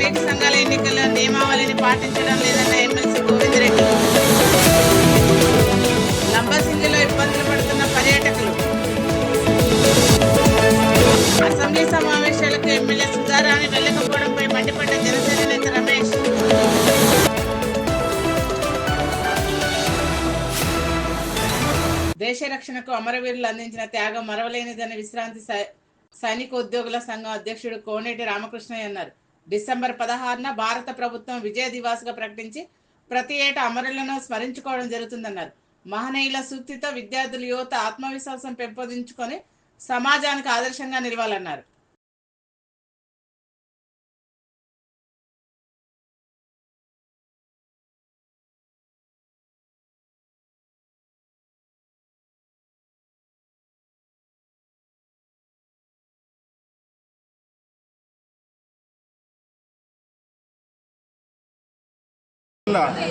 నీటి సంఘాల ఎన్నికల నియమావళిని పాటించడం లేదన్న ఎమ్మెల్సీ గోవిందరెడ్డి. లంబసింగిలో ఇబ్బందులు పడుతున్న పర్యాటకులు. అసెంబ్లీ సమావేశాలకు ఎమ్మెల్యే సుధారాణి వెళ్లకపోవడంపై మండిపడ్డ జనసేన నేత రమేష్. దేశ రక్షణకు అమరవీరులు అందించిన త్యాగం మరవలేనిదని విశ్రాంతి సైనిక ఉద్యోగుల సంఘం అధ్యక్షుడు కోనేటి రామకృష్ణయ్య అన్నారు. డిసెంబర్ 16న భారత ప్రభుత్వం విజయ దివాస్ గా ప్రకటించి ప్రతి ఏటా అమరులను స్మరించుకోవడం జరుగుతుందన్నారు. మహనీయుల సూక్తితో విద్యార్థులు యువత ఆత్మవిశ్వాసం పెంపొందించుకొని సమాజానికి ఆదర్శంగా నిలవాలన్నారు.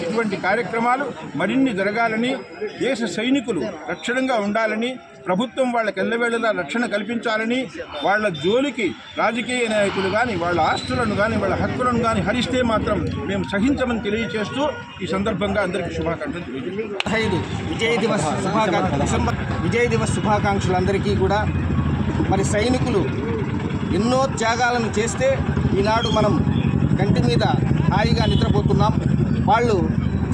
ఇటువంటి కార్యక్రమాలు మరిన్ని జరగాలని, దేశ సైనికులు రక్షణగా ఉండాలని, ప్రభుత్వం వాళ్ళకి ఎల్లవేళలా రక్షణ కల్పించాలని, వాళ్ళ జోలికి రాజకీయ నాయకులు కానీ వాళ్ళ ఆస్తులను కానీ వాళ్ళ హక్కులను కానీ హరిస్తే మాత్రం మేము సహించమని తెలియజేస్తూ ఈ సందర్భంగా అందరికీ శుభాకాంక్షలు తెలియజేస్తాం. డిసెంబర్ విజయ్ దివస్ శుభాకాంక్షలందరికీ కూడా. మరి సైనికులు ఎన్నో త్యాగాలను చేస్తే ఈనాడు మనం కంటి మీద హాయిగా నిద్రపోతున్నాం. వాళ్ళు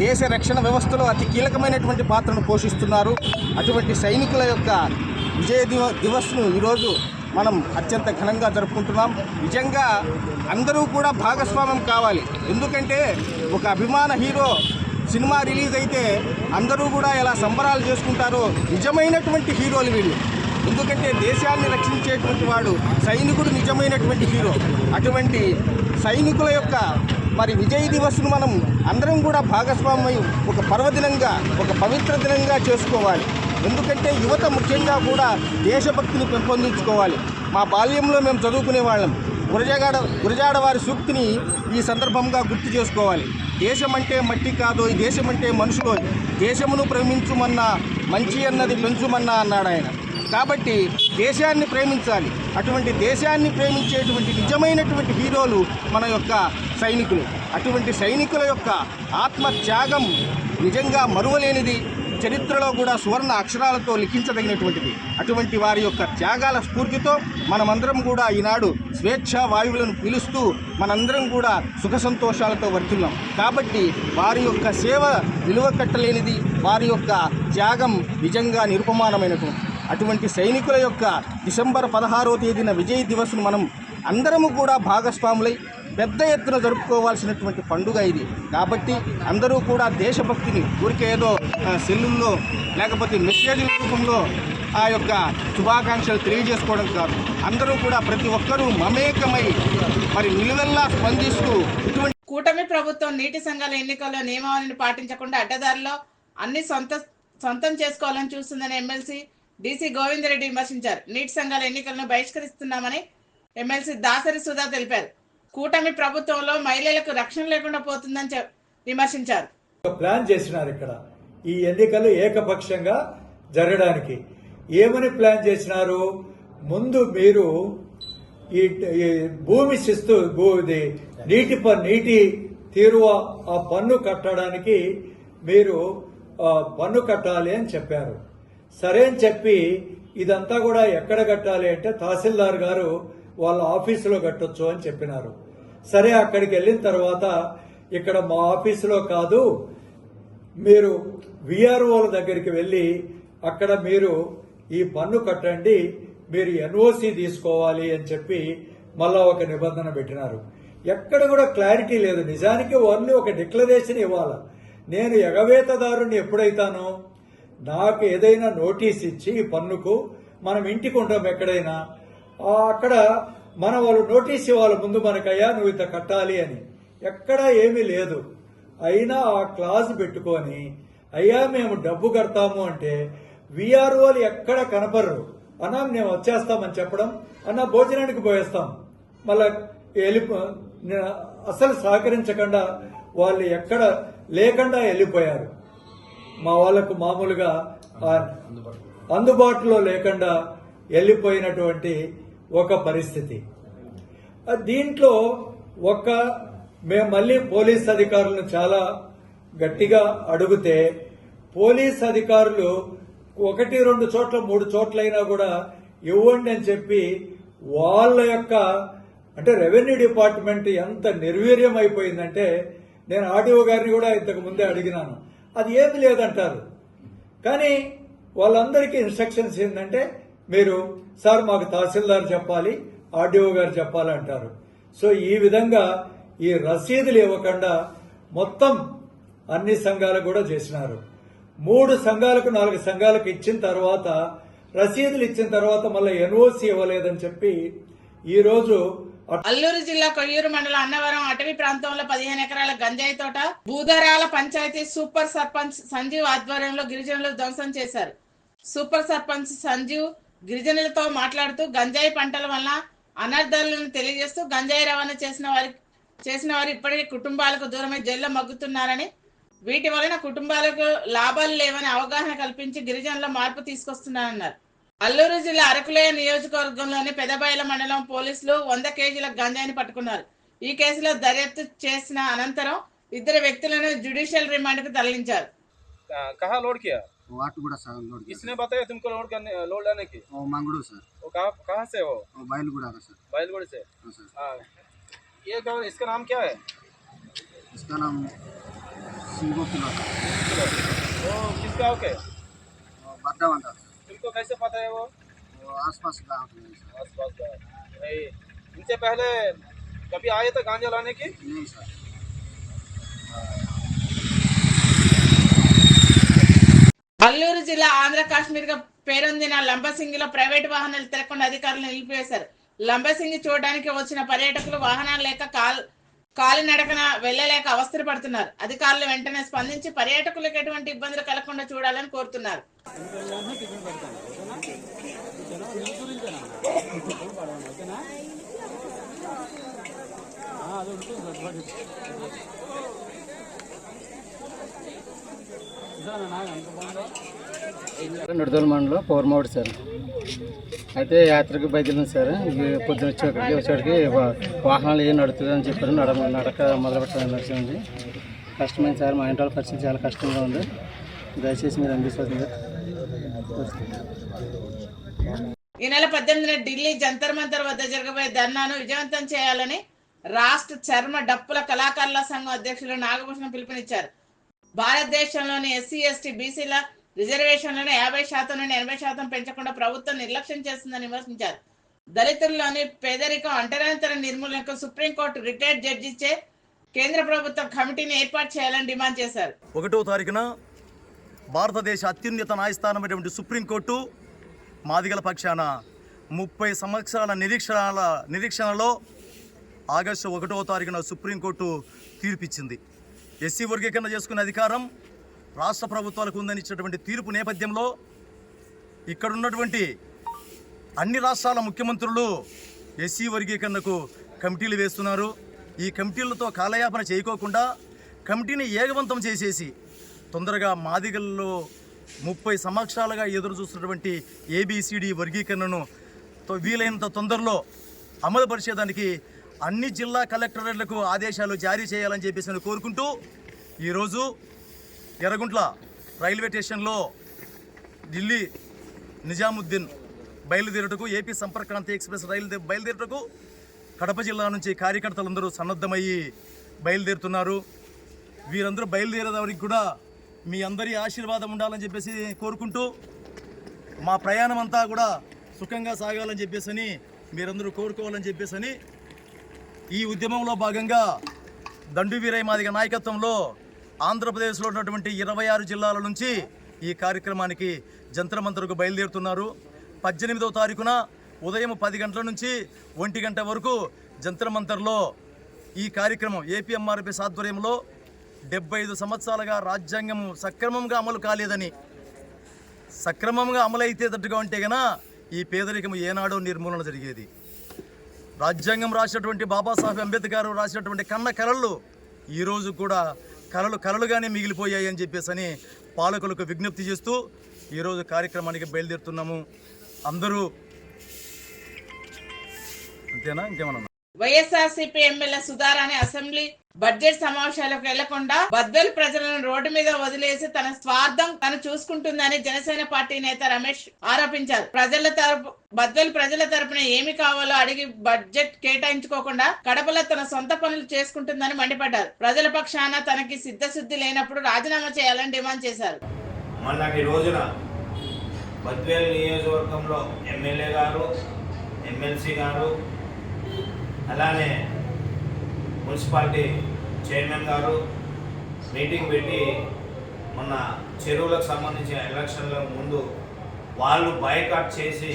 దేశ రక్షణ వ్యవస్థలో అతి కీలకమైనటువంటి పాత్రను పోషిస్తున్నారు. అటువంటి సైనికుల యొక్క విజయ దివస్ను ఈరోజు మనం అత్యంత ఘనంగా జరుపుకుంటున్నాం. నిజంగా అందరూ కూడా భాగస్వామ్యం కావాలి. ఎందుకంటే ఒక అభిమాన హీరో సినిమా రిలీజ్ అయితే అందరూ కూడా ఎలా సంబరాలు చేసుకుంటారో నిజమైనటువంటి హీరోలు వీళ్ళు. ఎందుకంటే దేశాన్ని రక్షించేటువంటి వాడు సైనికుడు నిజమైనటువంటి హీరో. అటువంటి సైనికుల యొక్క మరి విజయ్ దివస్ను మనం అందరం కూడా భాగస్వామ్యం ఒక పర్వదినంగా, ఒక పవిత్ర దినంగా చేసుకోవాలి. ఎందుకంటే యువత ముఖ్యంగా కూడా దేశభక్తిని పెంపొందించుకోవాలి. మా బాల్యంలో మేము చదువుకునే వాళ్ళం. గురజాడ వారి సూక్తిని ఈ సందర్భంగా గుర్తు చేసుకోవాలి. దేశమంటే మట్టి కాదు, ఈ దేశమంటే మనుషులు, దేశమును ప్రేమించుమన్నా మంచి అన్నది పెంచుమన్నా అన్నాడు ఆయన. కాబట్టి దేశాన్ని ప్రేమించాలి. అటువంటి దేశాన్ని ప్రేమించేటువంటి నిజమైనటువంటి హీరోలు మన యొక్క సైనికులు. అటువంటి సైనికుల యొక్క ఆత్మత్యాగం నిజంగా మరువలేనిది, చరిత్రలో కూడా సువర్ణ అక్షరాలతో లిఖించదగినటువంటిది. అటువంటి వారి యొక్క త్యాగాల స్ఫూర్తితో మనమందరం కూడా ఈనాడు స్వేచ్ఛా వాయువులను పీలుస్తూ మనందరం కూడా సుఖ సంతోషాలతో వర్తిల్లాం. కాబట్టి వారి యొక్క సేవ విలువ కట్టలేనిది, వారి యొక్క త్యాగం నిజంగా నిరుపమానమైనటువంటి. అటువంటి సైనికుల యొక్క డిసెంబర్ 16వ తేదీన విజయ్ దివస్ను మనం అందరము కూడా భాగస్వాములై పెద్ద ఎత్తున జరుపుకోవాల్సినటువంటి పండుగ ఇది. కాబట్టి అందరూ కూడా దేశభక్తిని ఊరికే ఏదో సెల్లుల్లో లేకపోతే మెసేజ్ రూపంలో ఆ యొక్క శుభాకాంక్షలు తెలియజేసుకోవడం కాదు. అందరూ కూడా ప్రతి ఒక్కరూ మమేకమై మరి నిలువెల్లా స్పందిస్తూ ఇటువంటి కూటమి ప్రభుత్వం నీటి సంఘాల ఎన్నికల్లో నియమావళిని పాటించకుండా అడ్డదారిలో అన్ని సొంతం చేసుకోవాలని చూస్తుందని ఎమ్మెల్సీ డీసీ గోవిందరెడ్డి విమర్శించారు. నీటి సంఘాల ఎన్నికలను బహిష్కరిస్తున్నామని ఎమ్మెల్సీ దాసరి సుధా తెలిపారు. కూటమి ప్రభుత్వంలో మహిళలకు రక్షణ లేకుండా పోతుందని విమర్శించారు. ప్లాన్ చేసినారు ఇక్కడ ఈ ఎన్నికలు ఏకపక్షంగా జరగడానికి. ఏమని ప్లాన్ చేసినారు? ముందు మీరు ఈ భూమి శిస్తు నీటి తీరువ ఆ పన్ను కట్టడానికి మీరు పన్ను కట్టాలి అని చెప్పారు. సరే అని చెప్పి ఇదంతా కూడా ఎక్కడ కట్టాలి అంటే తహసీల్దార్ గారు వాళ్ళ ఆఫీసులో కట్టొచ్చు అని చెప్పినారు. సరే అక్కడికి వెళ్ళిన తర్వాత ఇక్కడ మా ఆఫీసులో కాదు, మీరు విఆర్ఓల దగ్గరికి వెళ్ళి అక్కడ మీరు ఈ పన్ను కట్టండి, మీరు ఎన్ఓసి తీసుకోవాలి అని చెప్పి మళ్ళా ఒక నిబంధన పెట్టినారు. ఎక్కడ కూడా క్లారిటీ లేదు. నిజానికి ఓన్లీ ఒక డిక్లరేషన్ ఇవ్వాలి. నేను ఎగవేతదారుని ఎప్పుడైతానో నాకు ఏదైనా నోటీస్ ఇచ్చి పన్నుకు మనం ఇంటికి ఉంటాం ఎక్కడైనా, అక్కడ మన వాళ్ళు నోటీస్ ఇవ్వాలి ముందు మనకయ్యా నువ్వు ఇంత కట్టాలి అని. ఎక్కడా ఏమీ లేదు. అయినా ఆ క్లాజ్ పెట్టుకొని అయ్యా మేము డబ్బు కడతాము అంటే విఆర్ఓలు ఎక్కడ కనపడరు. అన్నా మేము వచ్చేస్తామని చెప్పడం, అన్నా భోజనానికి పోయేస్తాం, మళ్ళా అసలు సహకరించకుండా వాళ్ళు ఎక్కడ లేకుండా వెళ్ళిపోయారు. మా వాళ్లకు మామూలుగా అందుబాటులో లేకుండా వెళ్ళిపోయినటువంటి ఒక పరిస్థితి. దీంట్లో ఒక మేము మళ్ళీ పోలీస్ అధికారులను చాలా గట్టిగా అడిగితే పోలీస్ అధికారులు 1-2 చోట్ల 3 చోట్లైనా కూడా ఇవ్వండి అని చెప్పి వాళ్ళ యొక్క అంటే రెవెన్యూ డిపార్ట్మెంట్ ఎంత నిర్వీర్యం అయిపోయిందంటే నేను ఆర్డీఓ గారిని కూడా ఇంతకు ముందే అడిగినాను, అది ఏమి లేదంటారు. కానీ వాళ్ళందరికీ ఇన్స్ట్రక్షన్స్ ఏంటంటే మీరు సార్ మాకు తహసీల్దార్ చెప్పాలి, ఆర్డీఓ గారు చెప్పాలంటారు. సో ఈ విధంగా ఈ రసీదులు ఇవ్వకుండా మొత్తం అన్ని సంఘాలకు కూడా చేసినారు. 3 సంఘాలకు 4 సంఘాలకు ఇచ్చిన తర్వాత రసీదులు ఇచ్చిన తర్వాత మళ్ళీ ఎన్ఓసి ఇవ్వలేదని చెప్పి ఈ రోజు అల్లూరు జిల్లా కొయ్యూరు మండలం అన్నవరం అటవీ ప్రాంతంలో 15 ఎకరాల గంజాయి తోట బూదరాల పంచాయతీ సూపర్ సర్పంచ్ సంజీవ్ ఆధ్వర్యంలో గిరిజనులు ధ్వంసం చేశారు. సూపర్ సర్పంచ్ సంజీవ్ గిరిజనులతో మాట్లాడుతూ గంజాయి పంటల వల్ల అనర్థాలను తెలియజేస్తూ గంజాయి రవాణా చేసిన వారు ఇప్పటికీ కుటుంబాలకు దూరమై జైల్లో మగ్గుతున్నారని, వీటి వలన కుటుంబాలకు లాభాలు లేవని అవగాహన కల్పించి గిరిజనుల మార్పు తీసుకొస్తున్నారన్నారు. అల్లూరు జిల్లా అరకులోయ నియోజకవర్గంలోని పెదబయల మండలం పోలీసులు 100 కేజీల గంజాయిని పట్టుకున్నారు. ఈ కేసులో దర్యాప్తు చేసిన అనంతరం 2 వ్యక్తులను జ్యుడిషియల్ రిమాండ్ కు తరలించారు. कहाँ लोड किया? वाटगुड़ा सर लोड किया। किसने बताया तुमको लोड लाने की? वो मंगड़ू सर। वो कहाँ से हो? वो बैलगुड़ा का सर। बैलगुड़ी से? हाँ सर। हाँ, ये इसका नाम क्या है? इसका नाम सिंगो किलो था। वो किसका ओके? बड्डा बंदा। तुमको कैसे पता है वो? वो आसपास गाँव के हैं सर। आसपास का नहीं, इनसे पहले कभी आए थे गांजा लाने की? नहीं सर। అల్లూరు జిల్లా ఆంధ్ర కాశ్మీర్ గా పేరొందిన లంబసింగిలో ప్రైవేట్ వాహనాలు తిరగకుండా అధికారులు నిలిపివేశారు. లంబసింగి చూడడానికి వచ్చిన పర్యాటకులు వాహనాలు లేక కాలినడకన వెళ్లలేక అవస్థలు పడుతున్నారు. అధికారులు వెంటనే స్పందించి పర్యాటకులకు ఎటువంటి ఇబ్బందులు కలగకుండా చూడాలని కోరుతున్నారు. నిడదోలు మండలం పౌర్మౌడి సార్. అయితే యాత్రకు బయలుదేరింది సార్. పొద్దున వచ్చేటికి వాహనాలు ఏం నడుతుందని చెప్పారు. నడక మొదలుపెట్టడం నడిచింది. కష్టమైంది సార్. మా ఇంటి వాళ్ళ పరిస్థితి చాలా కష్టంగా ఉంది. దయచేసి మీరు అందిస్తుంది. ఈ నెల 18న ఢిల్లీ జంతర్ మంతర్ వద్ద జరగబోయే ధర్నాను విజయవంతం చేయాలని రాష్ట్ర చర్మ డప్పుల కళాకారుల సంఘం అధ్యక్షులు నాగభూషణం పిలుపునిచ్చారు. భారతదేశంలోని ఎస్సీ ఎస్టీ బీసీల రిజర్వేషన్లను 50% నుండి 80% పెంచకుండా ప్రభుత్వం నిర్లక్ష్యం చేస్తుందని విమర్శించారు. దళితుల్లోని పేదరికం అంటరానితన నిర్మూలనకు సుప్రీంకోర్టు రిటైర్డ్ జడ్జిచే కేంద్ర ప్రభుత్వం కమిటీని ఏర్పాటు చేయాలని డిమాండ్ చేశారు. 1వ తారీఖున భారతదేశ అత్యున్నత న్యాయస్థానమైనటువంటి సుప్రీంకోర్టు మాదిగల పక్షాన 30 సంవత్సరాల నిరీక్షణలో ఆగస్టు 1వ తారీఖున సుప్రీంకోర్టు తీర్పిచ్చింది. ఎస్సీ వర్గీకరణ చేసుకునే అధికారం రాష్ట్ర ప్రభుత్వాలకు ఉందని ఇచ్చినటువంటి తీర్పు నేపథ్యంలో ఇక్కడున్నటువంటి అన్ని రాష్ట్రాల ముఖ్యమంత్రులు ఎస్సీ వర్గీకరణకు కమిటీలు వేస్తున్నారు. ఈ కమిటీలతో కాలయాపన చేయకోకుండా కమిటీని ఏకవంతం చేసేసి తొందరగా మాదిగల్లో 30 సంవత్సరాలుగా ఎదురు చూస్తున్నటువంటి ఏబిసిడి వర్గీకరణను వీలైనంత తొందరలో అమలుపరిచేదానికి అన్ని జిల్లా కలెక్టరేట్లకు ఆదేశాలు జారీ చేయాలని చెప్పేసి కోరుకుంటూ ఈరోజు ఎర్రగుంట్ల రైల్వే స్టేషన్లో ఢిల్లీ నిజాముద్దీన్ బయలుదేరుటకు ఏపీ సంపర్క్రాంతి ఎక్స్ప్రెస్ రైలు బయలుదేరుటకు కడప జిల్లా నుంచి కార్యకర్తలందరూ సన్నద్ధమయ్యి బయలుదేరుతున్నారు. వీరందరూ బయలుదేరేదానికి కూడా మీ అందరి ఆశీర్వాదం ఉండాలని చెప్పేసి కోరుకుంటూ మా ప్రయాణం అంతా కూడా సుఖంగా సాగాలని చెప్పేసి మీరందరూ కోరుకోవాలని చెప్పేసి ఈ ఉద్యమంలో భాగంగా దండు వీరయ్య మాదిగ నాయకత్వంలో ఆంధ్రప్రదేశ్లో ఉన్నటువంటి 26 జిల్లాల నుంచి ఈ కార్యక్రమానికి జంతర్ మంతర్కు బయలుదేరుతున్నారు. 18వ తారీఖున ఉదయం 10 గంటల నుంచి 1 గంట వరకు జంతర్ మంతర్లో ఈ కార్యక్రమం ఏపీఎంఆర్పీఎస్ ఆధ్వర్యంలో 75 సంవత్సరాలుగా రాజ్యాంగం సక్రమంగా అమలు కాలేదని, సక్రమంగా అమలైతేటట్టుగా ఉంటే గన ఈ పేదరికం ఏనాడో నిర్మూలన జరిగేది. రాజ్యాంగం రాసినటువంటి బాబాసాహెబ్ అంబేద్కర్ రాసినటువంటి కన్న కలలు ఈరోజు కూడా కలలుగానే మిగిలిపోయాయి అని చెప్పేసి పాలకులకు విజ్ఞప్తి చేస్తూ ఈరోజు కార్యక్రమానికి బయలుదేరుతున్నాము. అందరూ అంతేనా? ఇంకేమన్నా? YSRCP MLA Sudharani assembly budget సమావేశాలకు వెళ్లకుండా బద్వేల్ ప్రజలను రోడ్డు మీద వదిలేసి తన స్వార్థం తను చూసుకుంటుందని జనసేన పార్టీ నేత రమేష్ ఆరోపించారు. బద్వేల్ ప్రజల తరపున ఏమి కావాలో అడిగి బడ్జెట్ కేటాయించుకోకుండా కడపలో తన సొంత పనులు చేసుకుంటుందని మండిపడ్డారు. ప్రజల పక్షాన తనకి సిద్ధశుద్ధి లేనప్పుడు రాజీనామా చేయాలని డిమాండ్ చేశారు. మొన్నటి రోజున బద్వేల్ నియోజకవర్గంలో ఎమ్మెల్యే గారు, ఎమ్మెల్సీ గారు, అలానే మున్సిపాలిటీ చైర్మన్ గారు మీటింగ్ పెట్టి మొన్న చెరువులకు సంబంధించిన ఎలక్షన్ల ముందు వాళ్ళు బాయ్కాట్ చేసి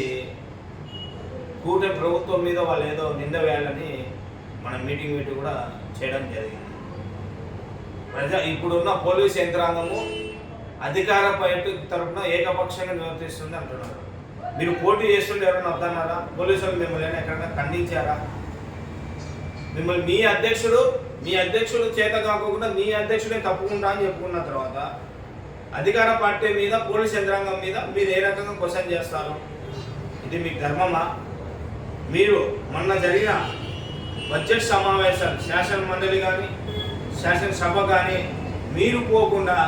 కూటమి ప్రభుత్వం మీద వాళ్ళు ఏదో నింద వేయాలని మన మీటింగ్ పెట్టి కూడా చేయడం జరిగింది. ఇప్పుడున్న పోలీస్ యంత్రాంగము అధికార పార్టీ తరఫున ఏకపక్షంగా నివర్తిస్తుంది అంటున్నారు. మీరు పోటీ చేస్తుంటే ఎవరైనా వద్దన్నారా? పోలీసులు మిమ్మల్ని ఎక్కడైనా ఖండించారా? మిమ్మల్ని మీ అధ్యక్షుడు చేత కాకుండా మీ అధ్యక్షుడే తప్పుకుంటా అని చెప్పుకున్న తర్వాత అధికార పార్టీ మీద, పోలీస్ యంత్రాంగం మీద మీరు ఏ రకంగా క్వశ్చన్ చేస్తారు? ఇది మీకు ధర్మమా? మీరు మొన్న జరిగిన బడ్జెట్ సమావేశాలు శాసన మండలి కానీ శాసనసభ కానీ మీరు పోకుండా,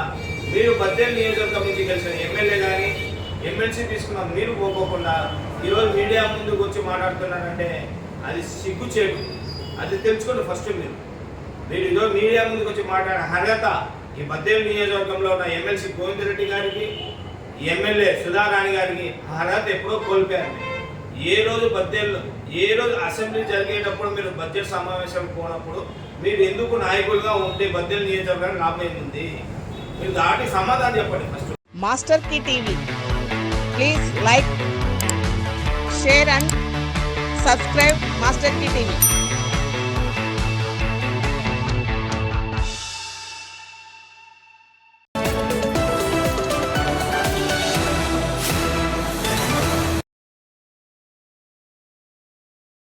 మీరు బద్వేల్ నియోజకవర్గం నుంచి గెలిచిన ఎమ్మెల్యే కానీ ఎమ్మెల్సీ తీసుకున్న మీరు పోకోకుండా ఈరోజు మీడియా ముందుకు వచ్చి మాట్లాడుతున్నారంటే అది సిగ్గుచేటు. అది తెలుసుకోండి ఫస్ట్. మీరు ఇదో మీడియా ముందుకు వచ్చి మాట్లాడే అర్హత ఈ బద్వేల్ నియోజకవర్గంలో ఉన్న ఎమ్మెల్సీ గోవిందరెడ్డి గారికి, ఎమ్మెల్యే సుధారాణి గారికి అర్హత ఎప్పుడో కోల్పోయారు. ఏ రోజు అసెంబ్లీ జరిగేటప్పుడు మీరు బడ్జెట్ సమావేశం పోనప్పుడు మీరు ఎందుకు నాయకులుగా ఉంటే బద్వేల్ నియోజకవర్గానికి లాభం ఉంది? మీరు దాటి సమాధానం చెప్పండి ఫస్ట్. మాస్టర్ కి TV please like, share and subscribe master కి టీవీ.